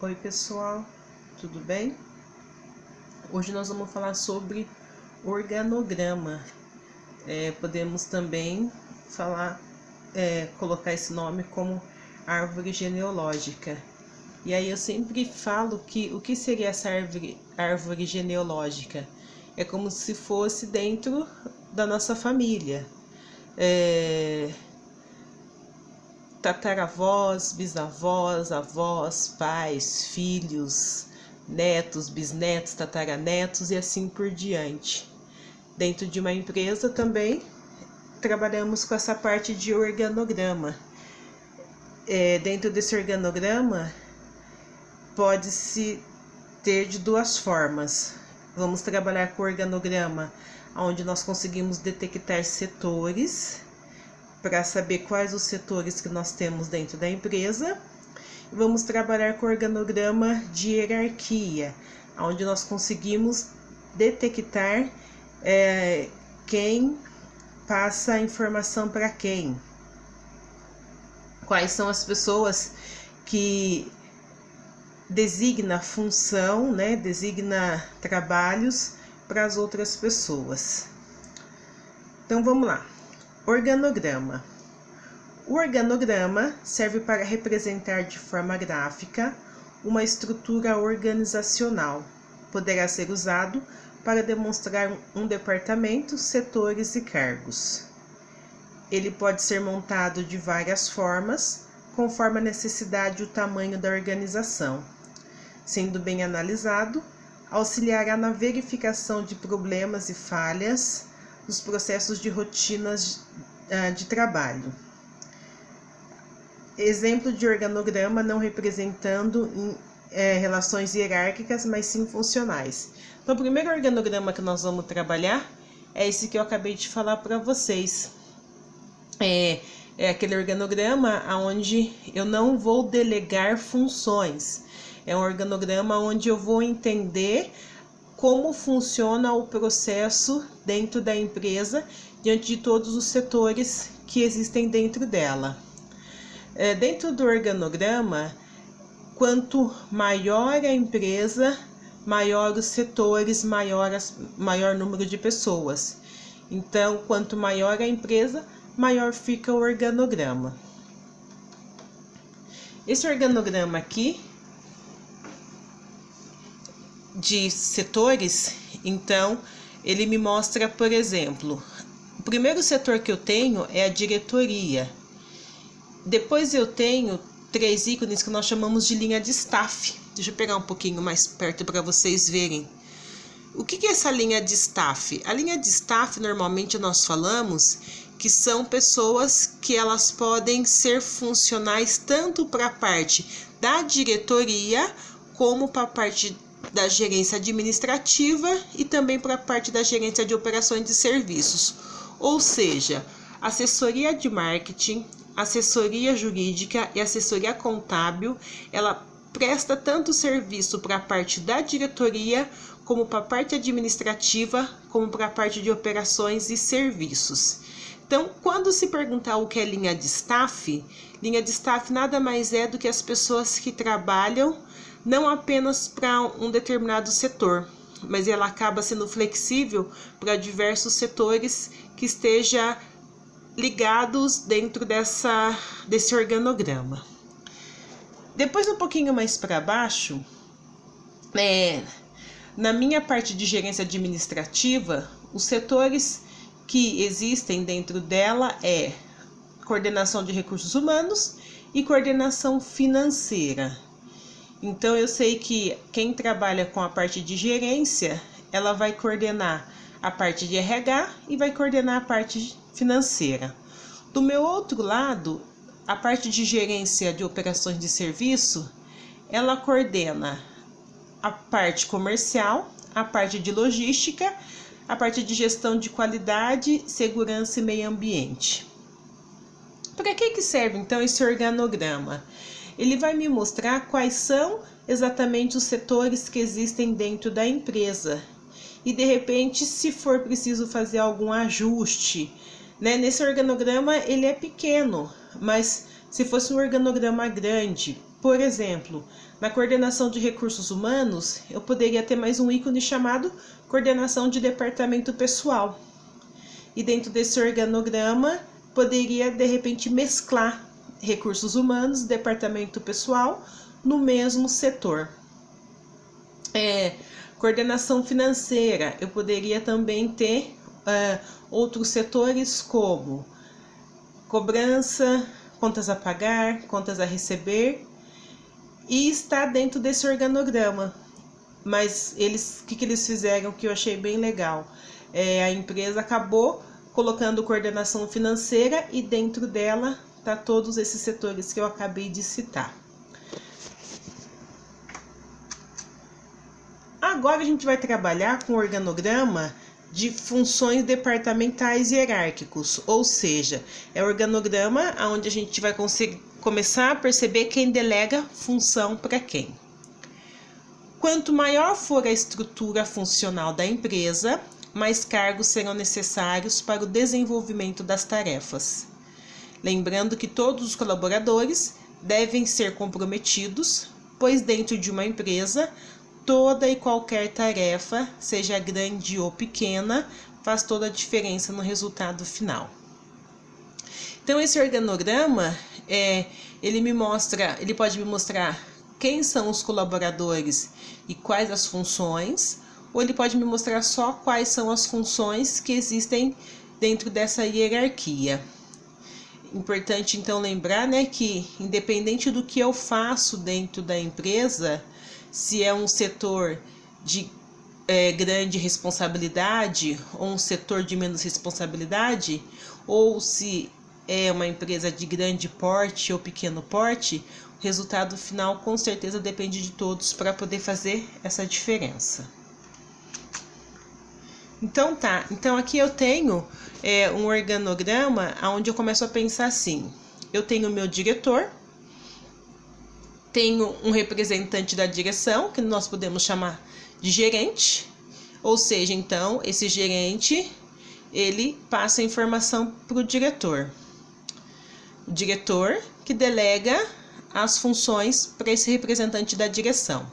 Oi pessoal, tudo bem? Hoje nós vamos falar sobre organograma. Podemos também colocar esse nome como árvore genealógica. E aí eu sempre falo que o que seria essa árvore genealógica? É como se fosse dentro da nossa família. Tataravós, bisavós, avós, pais, filhos, netos, bisnetos, tataranetos e assim por diante. Dentro de uma empresa também trabalhamos com essa parte de organograma. Dentro desse organograma pode-se ter de duas formas. Vamos trabalhar com o organograma onde nós conseguimos detectar setores para saber quais os setores que nós temos dentro da empresa. Vamos trabalhar com organograma de hierarquia, onde nós conseguimos detectar quem passa a informação para quem. Quais são as pessoas que designa função, designa trabalhos para as outras pessoas. Então vamos lá. Organograma. O organograma serve para representar de forma gráfica uma estrutura organizacional. Poderá ser usado para demonstrar um departamento, setores e cargos. Ele pode ser montado de várias formas, conforme a necessidade e o tamanho da organização. Sendo bem analisado, auxiliará na verificação de problemas e falhas nos processos de rotinas de trabalho. Exemplo de organograma não representando relações hierárquicas, mas sim funcionais. Então, o primeiro organograma que nós vamos trabalhar é esse que eu acabei de falar para vocês. É aquele organograma onde eu não vou delegar funções. É um organograma onde eu vou entender como funciona o processo dentro da empresa, diante de todos os setores que existem dentro dela. Dentro do organograma, quanto maior a empresa, maior os setores, maior número de pessoas. Então, quanto maior a empresa, maior fica o organograma. Esse organograma aqui de setores, então, ele me mostra, por exemplo, o primeiro setor que eu tenho é a diretoria. Depois eu tenho 3 ícones que nós chamamos de linha de staff. Deixa eu pegar um pouquinho mais perto para vocês verem. O que é essa linha de staff? A linha de staff, normalmente nós falamos que são pessoas que elas podem ser funcionais tanto para a parte da diretoria como para a parte da gerência administrativa e também para a parte da gerência de operações de serviços. Ou seja, assessoria de marketing, assessoria jurídica e assessoria contábil, ela presta tanto serviço para a parte da diretoria, como para a parte administrativa, como para a parte de operações e serviços. Então, quando se perguntar o que é linha de staff nada mais é do que as pessoas que trabalham não apenas para um determinado setor, mas ela acaba sendo flexível para diversos setores que esteja ligados dentro desse organograma. Depois, um pouquinho mais para baixo, na minha parte de gerência administrativa, os setores que existem dentro dela é coordenação de recursos humanos e coordenação financeira. Então, eu sei que quem trabalha com a parte de gerência, ela vai coordenar a parte de RH e vai coordenar a parte financeira. Do meu outro lado, a parte de gerência de operações de serviço, ela coordena a parte comercial, a parte de logística, a parte de gestão de qualidade, segurança e meio ambiente. Para que serve então esse organograma? Ele vai me mostrar quais são exatamente os setores que existem dentro da empresa. E de repente, se for preciso fazer algum ajuste, nesse organograma ele é pequeno, mas se fosse um organograma grande, Por exemplo, na coordenação de recursos humanos, eu poderia ter mais um ícone chamado coordenação de departamento pessoal. E dentro desse organograma, poderia de repente mesclar recursos humanos, departamento pessoal, no mesmo setor. Coordenação financeira, eu poderia também ter outros setores como cobrança, contas a pagar, contas a receber, e está dentro desse organograma. Mas o que eles fizeram que eu achei bem legal? A empresa acabou colocando coordenação financeira e dentro dela tá todos esses setores que eu acabei de citar. Agora a gente vai trabalhar com o organograma de funções departamentais hierárquicos, ou seja, é o organograma onde a gente vai começar a perceber quem delega função para quem. Quanto maior for a estrutura funcional da empresa, mais cargos serão necessários para o desenvolvimento das tarefas. Lembrando que todos os colaboradores devem ser comprometidos, pois dentro de uma empresa, toda e qualquer tarefa, seja grande ou pequena, faz toda a diferença no resultado final. Então, esse organograma, ele pode me mostrar quem são os colaboradores e quais as funções, ou ele pode me mostrar só quais são as funções que existem dentro dessa hierarquia. Importante, então, lembrar, que independente do que eu faço dentro da empresa, se é um setor de grande responsabilidade ou um setor de menos responsabilidade, ou se é uma empresa de grande porte ou pequeno porte, o resultado final com certeza depende de todos para poder fazer essa diferença. Então aqui eu tenho um organograma onde eu começo a pensar assim: eu tenho o meu diretor, tenho um representante da direção, que nós podemos chamar de gerente, ou seja, então, esse gerente, ele passa a informação para o diretor. O diretor que delega as funções para esse representante da direção.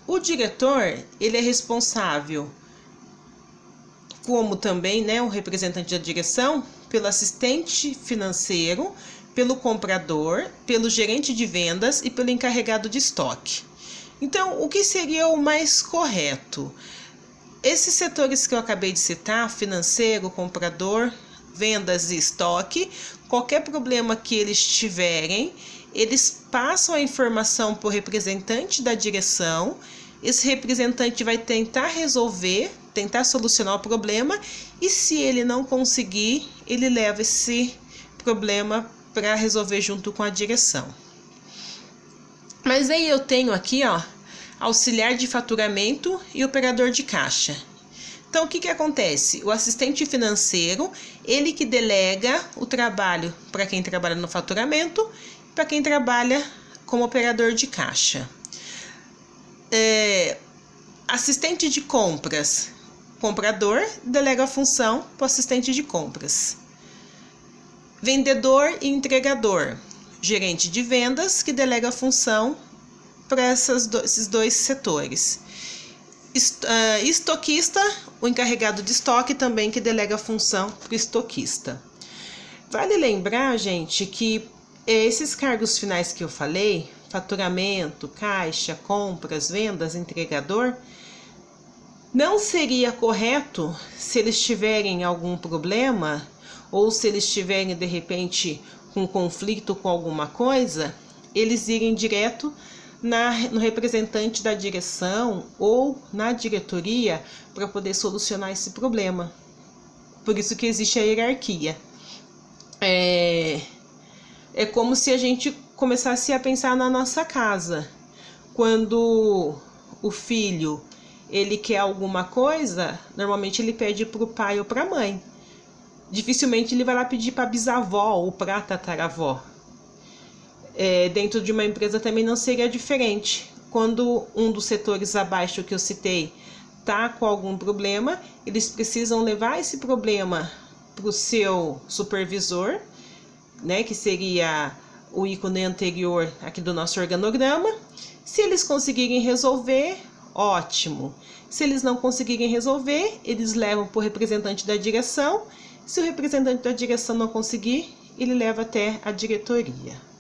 O diretor, ele é responsável, como também, o representante da direção, pelo assistente financeiro, pelo comprador, pelo gerente de vendas e pelo encarregado de estoque. Então, o que seria o mais correto? Esses setores que eu acabei de citar, financeiro, comprador, vendas e estoque, qualquer problema que eles tiverem, eles passam a informação para o representante da direção, esse representante vai tentar resolver, tentar solucionar o problema, e se ele não conseguir, ele leva esse problema para resolver junto com a direção. Mas aí eu tenho aqui, auxiliar de faturamento e operador de caixa. Então, o que acontece? O assistente financeiro, ele que delega o trabalho para quem trabalha no faturamento e para quem trabalha como operador de caixa. Assistente de compras, comprador, delega a função para o assistente de compras. Vendedor e entregador, gerente de vendas, que delega a função para esses dois setores. Estoquista, o encarregado de estoque também, que delega a função para o estoquista. Vale lembrar, gente, que esses cargos finais que eu falei, faturamento, caixa, compras, vendas, entregador, não seria correto se eles tiverem algum problema ou se eles estiverem, de repente, com conflito com alguma coisa, eles irem direto no representante da direção ou na diretoria para poder solucionar esse problema. Por isso que existe a hierarquia. É como se a gente começasse a pensar na nossa casa. Quando o filho ele quer alguma coisa, normalmente ele pede para o pai ou para a mãe. Dificilmente ele vai lá pedir para a bisavó ou para a tataravó. Dentro de uma empresa também não seria diferente. Quando um dos setores abaixo que eu citei está com algum problema, eles precisam levar esse problema para o seu supervisor, que seria o ícone anterior aqui do nosso organograma. Se eles conseguirem resolver, ótimo. Se eles não conseguirem resolver, eles levam para o representante da direção. Se o representante da direção não conseguir, ele leva até a diretoria.